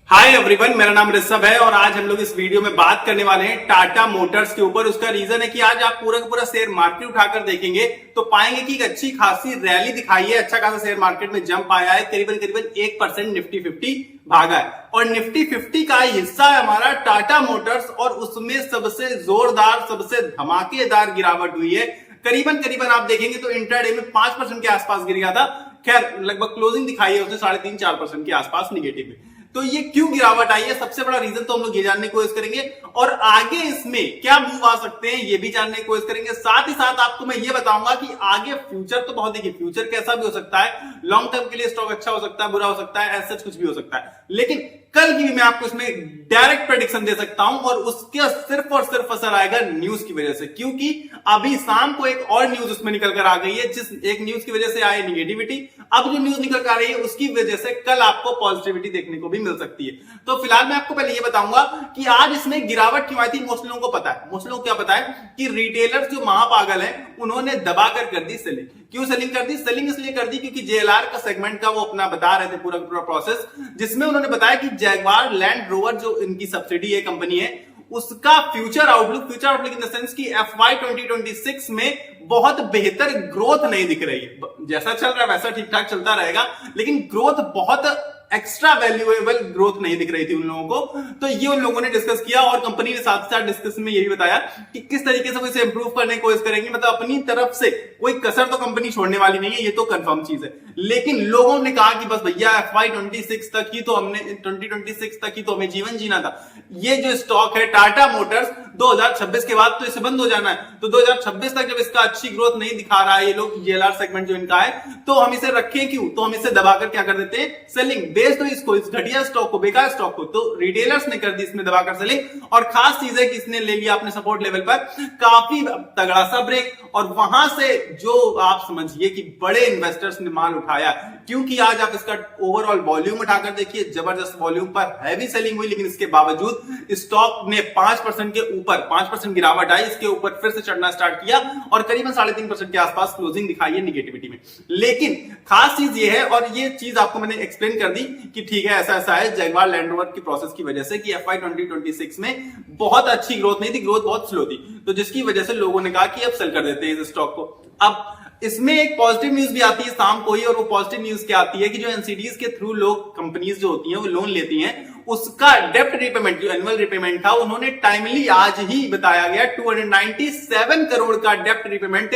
Hi everyone, मेरा नाम ऋषभ है और आज हम लोग इस वीडियो में बात करने वाले हैं टाटा मोटर्स के ऊपर। उसका रीजन है कि आज आप पूरा का पूरा शेयर मार्केट उठाकर देखेंगे तो पाएंगे कि एक अच्छी खासी रैली दिखाई है, अच्छा खासा शेयर मार्केट में जंप आया है, करीबन करीबन 1% निफ्टी 50 भागा है और निफ्टी 50 का हिस्सा है हमारा टाटा मोटर्स और उसमें सबसे जोरदार, सबसे धमाकेदार गिरावट हुई है। करीबन करीबन आप देखेंगे तो इंट्राडे में 5% के आसपास गिर गया था। खैर लगभग क्लोजिंग दिखाई है उसने 3.5-4% के आसपास निगेटिव में। तो ये क्यों गिरावट आई है, सबसे बड़ा रीजन तो हम लोग ये जानने की कोशिश करेंगे और आगे इसमें क्या मूव आ सकते हैं ये भी जानने की कोशिश करेंगे। साथ ही साथ आपको मैं ये बताऊंगा कि आगे फ्यूचर तो बहुत, देखिए फ्यूचर कैसा भी हो सकता है, लॉन्ग टर्म के लिए स्टॉक अच्छा हो सकता है, बुरा हो सकता है, ऐसा कुछ भी हो सकता है, लेकिन कल की भी मैं आपको इसमें डायरेक्ट प्रेडिक्शन दे सकता हूं और उसके सिर्फ और सिर्फ असर आएगा न्यूज की वजह से, क्योंकि अभी शाम को एक और न्यूज उसमें निकल कर आ गई है। जिस एक न्यूज की वजह से आई नेगेटिविटी, अब जो न्यूज निकल कर आ रही है उसकी वजह से कल आपको पॉजिटिविटी देखने को भी मिल सकती है। तो फिलहाल मैं आपको पहले ये बताऊंगा कि आज इसमें गिरावट क्यों आई थी। मोस्ट लोगों को पता है, मोस्ट लोगों को क्या पता है कि रिटेलर्स जो महापागल हैं उन्होंने दबाकर कर दी सेलिंग। क्यों सेलिंग कर दी? सेलिंग इसलिए कर दी क्योंकि जेएलआर का सेगमेंट का वो अपना बता रहे थे पूरा पूरा प्रोसेस, जिसमें उन्होंने बताया कि जैगवार लैंड रोवर जो इनकी सब्सिडी है, कंपनी है, उसका future outlook in the sense की FY 2026 में बहुत बेहतर ग्रोथ नहीं दिख रही है। जैसा चल रहा है वैसा ठीक ठाक चलता रहेगा, लेकिन ग्रोथ बहुत एक्स्ट्रा वैल्यूएबल ग्रोथ नहीं दिख रही थी उन लोगों को। तो ये उन लोगों ने डिस्कस किया और कंपनी ने साथ साथ डिस्कशन में ये भी बताया कि किस तरीके से वो इसे इंप्रूव करने की कोशिश करेंगे। मतलब अपनी तरफ से कोई कसर तो कंपनी छोड़ने वाली नहीं है, ये तो कंफर्म चीज है। लेकिन लोगों ने कहा कि बस भैया FY 2026 तक ही तो हमने 2026 तक ही तो हमें जीवन जीना था। ये जो स्टॉक है टाटा मोटर्स 2026 के बाद तो इसे बंद हो जाना है। तो 2026 तक जब इसका अच्छी ग्रोथ नहीं दिखा रहा है ये लोग, जेएलआर सेगमेंट जो इनका है, तो हम इसे रखें क्यों? तो हम इसे दबाकर क्या कर देते हैं, सेलिंग। बेच दो इसको, इस घटिया स्टॉक को, बेकार स्टॉक को। तो रिटेलर्स ने कर दी इसमें दबाकर सेलिंग और खास चीज है कि इसने ले लिया अपने सपोर्ट लेवल पर काफी तगड़ा सा ब्रेक और वहां से जो आप समझिए कि बड़े इन्वेस्टर्स ने माल उठाया, क्योंकि आज आप इसका ओवरऑल वॉल्यूम उठाकर देखिए, जबरदस्त वॉल्यूम पर हैवी सेलिंग हुई, लेकिन इसके बावजूद स्टॉक ने 5% के ऊपर 5% गिरावट आई, इसके ऊपर फिर से चढ़ना स्टार्ट किया और करीबन 3.5% के आसपास क्लोजिंग दिखाई है निगेटिविटी में। लेकिन खास चीज ये है, और ये चीज आपको मैंने एक्सप्लेन कर दी कि ठीक है ऐसा ऐसा है जैगवार लैंड रोवर की प्रोसेस की वजह से कि FY 2026 में बहुत अच्छी ग्रोथ नहीं थी, ग्रोथ बहुत स्लो थी, तो जिसकी वजह से लोगों ने कहा कि अब सेल कर देते हैं इस स्टॉक को। अब इसमें एक पॉजिटिव न्यूज भी आती है शाम को ही, और वो पॉजिटिव न्यूज क्या आती है कि जो एनसीडीज के थ्रू लोग, कंपनीज जो होती हैं वो लोन लेती हैं, उसका डेप्ट रिपेमेंट, जो एनुअल रिपेमेंट था, उन्होंने टाइमली आज ही बताया गया 297 करोड़ का डेप्ट रिपेमेंट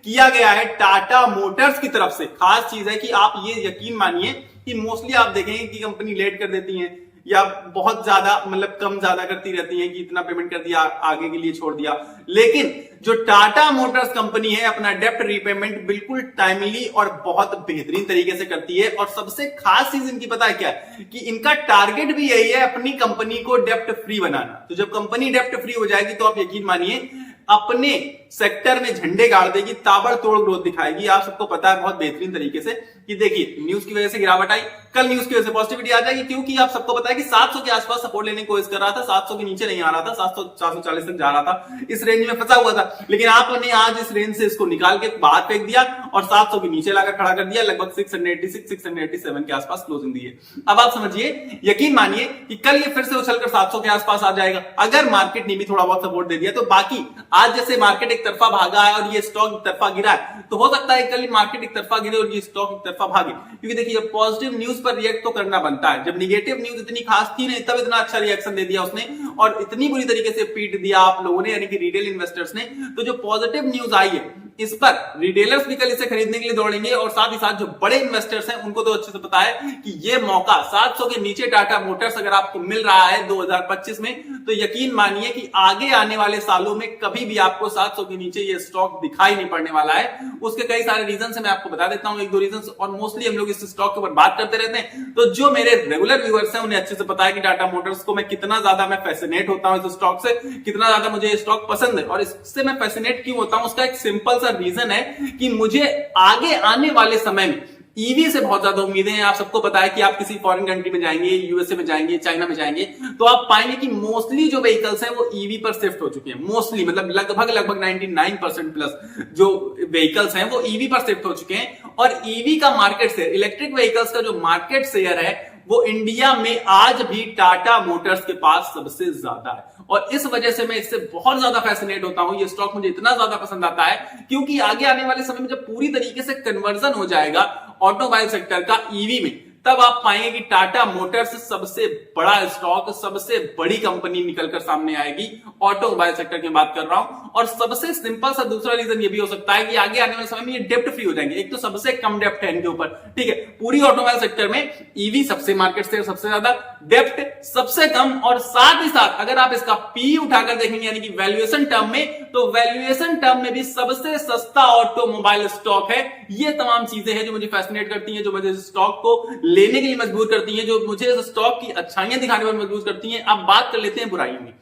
किया गया है टाटा मोटर्स की तरफ से। खास चीज है कि आप ये यकीन मानिए कि मोस्टली आप देखेंगे कि कंपनी लेट कर देती है या बहुत ज्यादा, मतलब कम ज्यादा करती रहती है कि इतना पेमेंट कर दिया, आगे के लिए छोड़ दिया, लेकिन जो टाटा मोटर्स कंपनी है अपना डेप्ट रीपेमेंट बिल्कुल टाइमली और बहुत बेहतरीन तरीके से करती है। और सबसे खास चीज इनकी पता है क्या है कि इनका टारगेट भी यही है, अपनी कंपनी को डेप्ट फ्री बनाना। तो जब कंपनी डेप्ट फ्री हो जाएगी तो आप यकीन मानिए अपने सेक्टर में झंडे गाड़ देगी, ताबड़तोड़ ग्रोथ दिखाएगी। आप सबको पता है बहुत बेहतरीन तरीके से कि देखिए न्यूज की वजह से गिरावट आई, कल न्यूज की वजह से पॉजिटिविटी आ जाएगी, क्योंकि आप सबको पता है कि 700 के आसपास सपोर्ट लेने की कोशिश कर रहा था, 700 के नीचे नहीं आ रहा था, 740 तक जा रहा था, इस रेंज में फंसा हुआ था। लेकिन आपने आज इस रेंज से इसको निकाल के बाहर फेंक दिया और 700 के नीचे लाकर खड़ा कर दिया, लगभग 686-687 के आसपास क्लोजिंग दी है। अब आप समझिए, यकीन मानिए कि कल ये फिर से उछलकर 700 के आसपास आ जाएगा अगर मार्केट ने भी थोड़ा बहुत सपोर्ट दे दिया। तो बाकी आज जैसे मार्केट एक तरफा भागा है और ये स्टॉक एक तरफा गिरा है, तो हो सकता है कल मार्केट एक तरफा गिरे और ये स्टॉक एक तरफा भागे, क्योंकि देखिए जब पॉजिटिव न्यूज पर रिएक्ट तो करना बनता है। जब निगेटिव न्यूज इतनी खास थी नहीं, तब इतना अच्छा रिएक्शन दे दिया उसने और इतनी बुरी तरीके से पीट दिया आप लोगों ने, यानी कि रिटेल इन्वेस्टर्स ने। तो जो पॉजिटिव न्यूज आई है इस पर रिटेलर्स भी कल इसे खरीदने के लिए दौड़ेंगे और साथ ही साथ जो बड़े इन्वेस्टर्स हैं उनको तो अच्छे से पता है कि ये मौका 700 के नीचे टाटा मोटर्स अगर आपको मिल रहा है 2025 में, तो यकीन मानिए कि आगे आने वाले सालों में कभी भी आपको 700 के नीचे ये स्टॉक दिखाई नहीं पड़ने वाला है। उसके कई सारे रीजन है, मैं आपको बता देता हूं, एक दो रीजन, और मोस्टली हम लोग इस स्टॉक के ऊपर बात करते रहते हैं। तो जो मेरे रेगुलर व्यूअर्स हैं उन्हें अच्छे से पता है कि टाटा मोटर्स को मैं कितना ज्यादा मैं फैसिनेट होता हूं इस स्टॉक से, कितना ज्यादा मुझे ये स्टॉक पसंद है। और इससे मैं फैसिनेट क्यों होता हूं, उसका एक सिंपल सा रीजन है कि मुझे आगे आने वाले समय में ईवी से बहुत ज्यादा उम्मीदें हैं। आप सबको पता है कि आप किसी फॉरेन कंट्री में जाएंगे, यूएसए में जाएंगे, चाइना में जाएंगे, तो आप पाएंगे कि मोस्टली जो व्हीकल्स हैं वो ईवी पर शिफ्ट हो चुके हैं। मोस्टली मतलब लगभग 99% प्लस जो व्हीकल्स हैं वो ईवी पर शिफ्ट हो चुके हैं। और ईवी का मार्केट शेयर, इलेक्ट्रिक व्हीकल्स का जो मार्केट शेयर है वो इंडिया में आज भी टाटा मोटर्स के पास सबसे ज्यादा है। और इस वजह से मैं इससे बहुत ज्यादा फैसिनेट होता हूं, ये स्टॉक मुझे इतना ज्यादा पसंद आता है क्योंकि आगे आने वाले समय में जब पूरी तरीके से कन्वर्जन हो जाएगा ऑटोमोबाइल सेक्टर का ईवी में, तब आप पाएंगे कि टाटा मोटर्स सबसे बड़ा स्टॉक, सबसे बड़ी कंपनी निकलकर सामने आएगी। ऑटोमोबाइल सेक्टर की बात कर रहा हूं। और सबसे सिंपल सा दूसरा रीजन ये भी हो सकता है कि आगे आने वाले समय में ये डेप्ट फ्री हो जाएंगे। एक तो सबसे कम डेप्ट है इनके ऊपर, ठीक है, पूरी ऑटोमोबाइल सेक्टर में ईवी सबसे मार्केट शेयर सबसे ज्यादा, डेप्ट सबसे कम, और साथ ही साथ अगर आप इसका पी उठाकर देखेंगे यानी कि वैल्यूएशन टर्म में, तो वैल्यूएशन टर्म में भी सबसे सस्ता ऑटोमोबाइल स्टॉक है। ये तमाम चीजें हैं जो मुझे फैसिनेट करती हैं, जो मुझे स्टॉक को लेने के लिए मजबूर करती हैं, जो मुझे इस स्टॉक की अच्छाइयां दिखाने पर मजबूर करती हैं। अब बात कर लेते हैं बुराइयों की।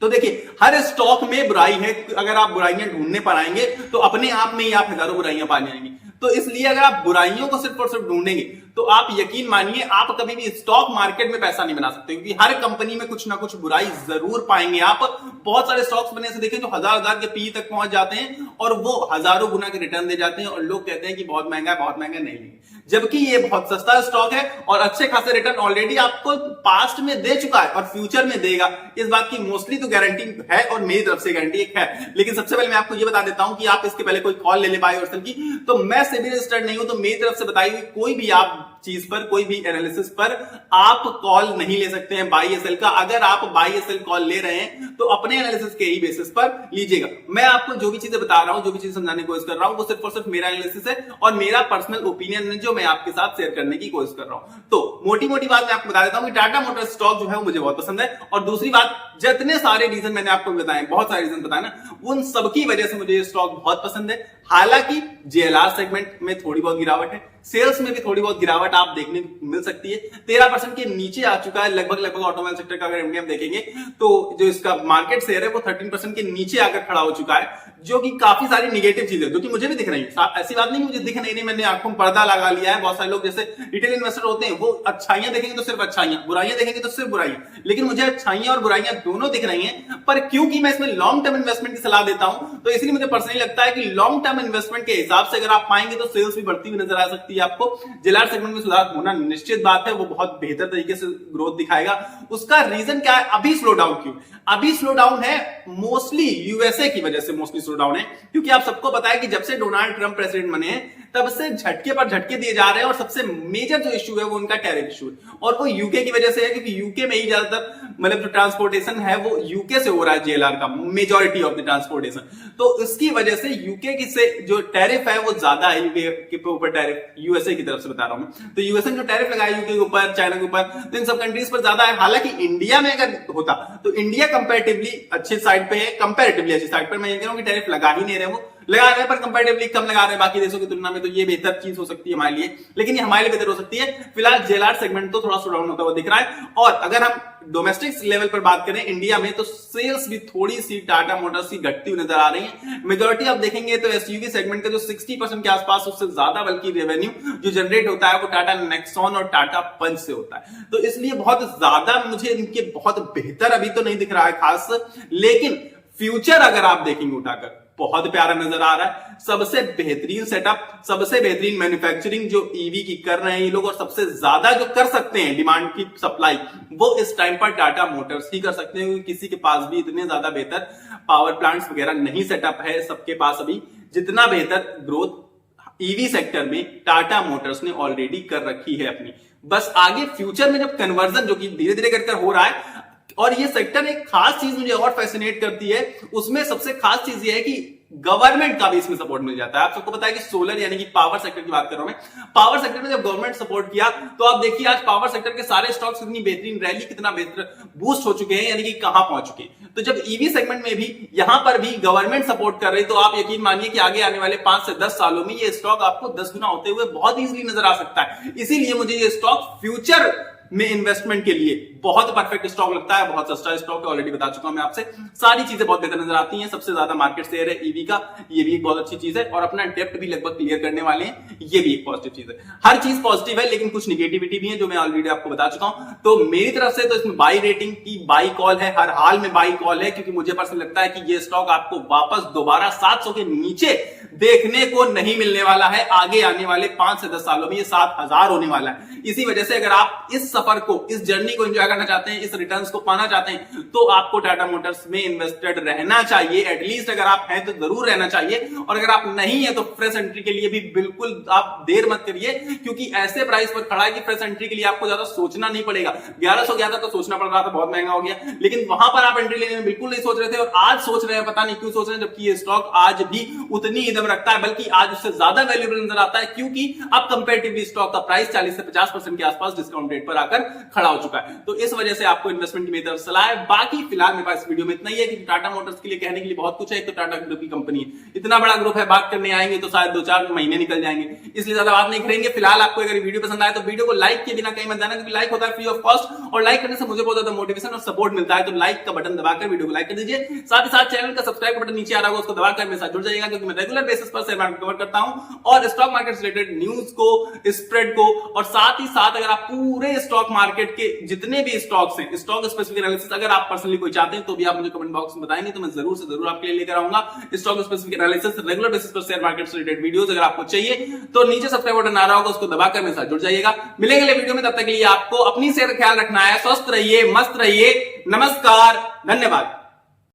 तो देखिए, हर स्टॉक में बुराई है। अगर आप बुराइयां ढूंढने पर आएंगे तो अपने आप में ही आप हजारों बुराइयां पा जाएंगी। तो इसलिए अगर आप बुराइयों को सिर्फ और सिर्फ ढूंढेंगे तो आप यकीन मानिए आप कभी भी स्टॉक मार्केट में पैसा नहीं बना सकते, क्योंकि हर कंपनी में कुछ ना कुछ बुराई जरूर पाएंगे आप। बहुत सारे स्टॉक्स बने से देखें जो हजार के पी तक पहुंच जाते हैं और वो हजारों गुना के रिटर्न दे जाते हैं, और लोग कहते हैं कि बहुत महंगा है, बहुत महंगा नहीं, जबकि ये बहुत सस्ता स्टॉक है और अच्छे खासे रिटर्न ऑलरेडी आपको पास्ट में दे चुका है और फ्यूचर में देगा। इस बात की मोस्टली तो गारंटी है और मेरी तरफ से गारंटी एक है। लेकिन सबसे पहले मैं आपको ये बता देता हूं कि आप इसके पहले कोई कॉल ले ले बाय और सेल की, तो मैं सेबी रजिस्टर्ड नहीं हूं, तो मेरी तरफ से बताई हुई कोई भी आप चीज पर, कोई भी एनालिसिस पर आप कॉल नहीं ले सकते हैं बाय या सेल का। अगर आप बाय या सेल कॉल ले रहे हैं तो अपने एनालिसिस के ही बेसिस पर लीजिएगा। मैं आपको जो भी चीजें बता रहा हूं, जो भी चीजें समझाने की कोशिश कर रहा हूं, वो सिर्फ और सिर्फ मेरा एनालिसिस है और मेरा पर्सनल ओपिनियन है जो मैं आपके साथ शेयर करने की कोशिश कर रहा हूं। तो मोटी मोटी बात मैं आपको बता देता हूं कि टाटा मोटर्स स्टॉक जो है वो मुझे बहुत पसंद है। और दूसरी बात, जितने सारे रीजन मैंने आपको बताए, बहुत सारे रीजन बताए ना, उन सबकी वजह से मुझे ये स्टॉक बहुत पसंद है। हालांकि जेएलआर सेगमेंट में थोड़ी बहुत गिरावट है, सेल्स में भी थोड़ी बहुत गिरावट आप देखने को मिल सकती है, 13% के नीचे आ चुका है लगभग ऑटोमोबाइल सेक्टर का। अगर इंडिया में देखेंगे तो जो इसका मार्केट शेयर है वो 13% के नीचे आकर खड़ा हो चुका है, जो कि काफी सारी निगेटिव चीजें जो कि मुझे भी दिख रही है। ऐसी बात नहीं मुझे दिख नहीं रही, मैंने आंखों में पर्दा लगा लिया है। बहुत सारे लोग जैसे रिटेल इन्वेस्टर होते हैं वो अच्छाइयां देखेंगे तो सिर्फ अच्छाइयां, बुराइयां देखेंगे तो सिर्फ बुराइयां, लेकिन मुझे अच्छाइयां और बुराइयां दोनों दिख रही हैं। पर क्योंकि मैं इसमें लॉन्ग टर्म इन्वेस्टमेंट की सलाह देता हूं, तो इसलिए मुझे पर्सनली लगता है कि लॉन्ग टर्म इन्वेस्टमेंट के हिसाब से अगर आप पाएंगे तो सेल्स भी बढ़ती हुई नजर आ सकती है आपको। जेएलआर सेगमेंट में सुधार होना निश्चित बात है, वो बहुत बेहतर तरीके से ग्रोथ दिखाएगा। उसका रीजन क्या है? अभी स्लो डाउन क्यों? अभी स्लो डाउन है मोस्टली यूएसए की वजह से, मोस्टली स्लो डाउन है क्योंकि आप सबको पता है कि जब से डोनाल्ड ट्रंप प्रेसिडेंट बने हैं तब से झटके पर झटके दिए जा रहे हैं, और सबसे मेजर जो इश्यू है वो उनका टैरिफ इश्यू है, और वो यूके की वजह से है क्योंकि यूके में ही ज्यादातर मतलब जो ट्रांसपोर्टेशन है वो यूके से हो रहा है, जेएलआर का मेजॉरिटी ऑफ द ट्रांसपोर्टेशन। तो इसकी वजह से यूके की से जो टैरिफ है वो ज्यादा है यूके के ऊपर टैरिफ, यूएसए की तरफ से बता रहा हूं मैं। तो यूएसए जो टैरिफ लगाया यूके के ऊपर, चाइना के ऊपर, तो इन सब कंट्रीज पर ज्यादा है। हालांकि इंडिया में अगर होता तो इंडिया कंपैरेटिवली अच्छी साइड पे है, कंपैरेटिवली अच्छी साइड पर। मैं ये कह रहा हूं कि टैरिफ लगा ही नहीं रहे, वो लगा रहे हैं पर कंपैरेटिवली कम लगा रहे हैं बाकी देशों की तुलना में, तो ये बेहतर चीज हो सकती है हमारे लिए, लेकिन ये हमारे लिए बेहतर हो सकती है। फिलहाल जेएलआर सेगमेंट तो थोड़ा स्लो डाउन होता हुआ दिख रहा है। और अगर हम डोमेस्टिक लेवल पर बात करें इंडिया में, तो सेल्स भी थोड़ी सी टाटा मोटर्स की घटती हुई नजर आ रही है। मेजॉरिटी आप देखेंगे तो एसयूवी सेगमेंट का जो 60% के आसपास, उससे ज्यादा बल्कि रेवेन्यू जो जनरेट होता है वो टाटा नेक्सॉन और टाटा पंच से होता है। तो इसलिए बहुत ज्यादा मुझे इनके बहुत बेहतर अभी तो नहीं दिख रहा है खास, लेकिन फ्यूचर अगर आप देखेंगे उठाकर बहुत प्यारा नजर आ रहा है। सबसे बेहतरीन सेटअप, सबसे बेहतरीन मैन्युफैक्चरिंग जो ईवी की कर रहे हैं ये लोग, और सबसे ज्यादा जो कर सकते हैं डिमांड की सप्लाई, वो इस टाइम पर टाटा मोटर्स ही कर सकते हैं, क्योंकि किसी के पास भी इतने ज्यादा बेहतर पावर प्लांट्स वगैरह नहीं सेटअप है सबके पास अभी, जितना बेहतर ग्रोथ ईवी सेक्टर में टाटा मोटर्स ने ऑलरेडी कर रखी है अपनी। बस आगे फ्यूचर में जब कन्वर्जन जो कि धीरे धीरे कर हो रहा है, और ये सेक्टर एक खास चीज मुझे और फैसिनेट करती है, उसमें सबसे खास चीज ये है कि गवर्नमेंट का भी इसमें सपोर्ट मिल जाता है। आप सबको पता है कि सोलर यानी कि पावर सेक्टर की बात कर रहा हूं मैं, पावर सेक्टर में जब गवर्नमेंट सपोर्ट किया तो आप देखिए आज पावर सेक्टर के सारे स्टॉक्स कितनी बेहतरीन रैली, कितना बेहतर बूस्ट हो चुके हैं, यानी कि कहां पहुंच चुके हैं। तो जब ईवी सेगमेंट में भी यहां पर भी गवर्नमेंट सपोर्ट कर रही, तो आप यकीन मानिए कि आगे आने वाले 5 से 10 सालों में ये स्टॉक आपको 10 गुना होते हुए बहुत इजीली नजर आ सकता है। इसीलिए मुझे ये स्टॉक फ्यूचर में इन्वेस्टमेंट के लिए बहुत परफेक्ट स्टॉक लगता है। बहुत सस्ता स्टॉक है, ऑलरेडी बता चुका हूं मैं आपसे, सारी चीजें बहुत बेहतर नजर आती हैं। सबसे ज्यादा मार्केट शेयर है ईवी का, ये भी एक बहुत अच्छी चीज है, और अपना डेप्ट भी लगभग क्लियर करने वाले हैं, ये भी एक पॉजिटिव चीज है। हर चीज पॉजिटिव है, लेकिन कुछ निगेटिविटी भी है जो मैं ऑलरेडी आपको बता चुका हूं। तो मेरी तरफ से तो इसमें बाई रेटिंग की बाई कॉल है, हर हाल में बाई कॉल है, क्योंकि मुझे पर्सनली लगता है कि ये स्टॉक आपको वापस दोबारा 700 के नीचे देखने को नहीं मिलने वाला है। आगे आने वाले 5 से 10 सालों में ये 7000 होने वाला है। इसी वजह से अगर आप इस सफर को, इस जर्नी को एंजॉय करना चाहते हैं, इस रिटर्न्स को पाना चाहते हैं, तो आपको टाटा मोटर्स में इन्वेस्टेड रहना चाहिए। एटलीस्ट अगर आप हैं तो जरूर रहना चाहिए, और अगर आप नहीं है तो फ्रेश एंट्री के लिए भी बिल्कुल आप देर मत करिए, क्योंकि ऐसे प्राइस पर खड़ा है कि फ्रेश एंट्री के लिए आपको ज्यादा सोचना नहीं पड़ेगा। 1100 गया था तो सोचना पड़ रहा था, बहुत महंगा हो गया, लेकिन वहां पर आप एंट्री लेने में बिल्कुल नहीं सोच रहे थे, और आज सोच रहे हैं। पता नहीं क्यों सोच रहे हैं, जबकि ये स्टॉक आज भी उतनी ही दम रखता है, बल्कि आज उससे ज्यादा वैल्यूएबल नजर आता है, क्योंकि अब कंपैरेटिवली स्टॉक का प्राइस 40 से 50% के आसपास डिस्काउंट रेट पर आकर खड़ा हो चुका है। तो इस वजह से आपको इन्वेस्टमेंट की मेरी तरफ सलाह है। बाकी फिलहाल मेरे पास वीडियो में इतना ही है, कि टाटा मोटर्स के लिए कहने के लिए बहुत कुछ है। एक तो टाटा ग्रुप की कंपनी है, इतना बड़ा ग्रुप है, बात करने आएंगे तो शायद 2-4 महीने निकल जाएंगे, इसलिए ज्यादा बात नहीं करेंगे। फिलहाल आपको अगर वीडियो पसंद आए तो वीडियो को लाइक किए बिना कहीं मत जाना, क्योंकि लाइक होता है फ्री ऑफ कॉस्ट, और लाइक करने से मुझे बहुत ज्यादा मोटिवेशन और सपोर्ट मिलता है। तो लाइक का बटन दबाकर वीडियो को लाइक कर दीजिए। साथ ही साथ चैनल का सब्सक्राइब का बटन नीचे आ रहा होगा, उसको दबाकर मेरे साथ जुड़ जाइएगा, क्योंकि मैं रेगुलर बेसिस पर शेयर मार्केट कवर करता हूं, और स्टॉक मार्केट से रिलेटेड न्यूज को, स्प्रेड को, और साथ ही साथ अगर आप पूरे स्टॉक मार्केट के जितने भी स्टॉक्स हैं, स्टॉक स्पेसिफिक एनालिसिस अगर आप पर्सनली कोई चाहते हैं तो भी आप मुझे कमेंट बॉक्स में बताएंगे, तो मैं जरूर से जरूर आपके लिए लेकर आऊंगा stock specific analysis, regular basis पर शेयर मार्केट से रिलेटेड वीडियोस। अगर आपको चाहिए तो नीचे सब्सक्राइब बटन आ रहा होगा, उसको दबाकर मेरे साथ जुड़ जाइएगा। मिलेंगे अगले वीडियो में, तब तक के लिए आपको अपनी सेहत का ख्याल रखना है। स्वस्थ रहिए, मस्त रहिए। नमस्कार, धन्यवाद।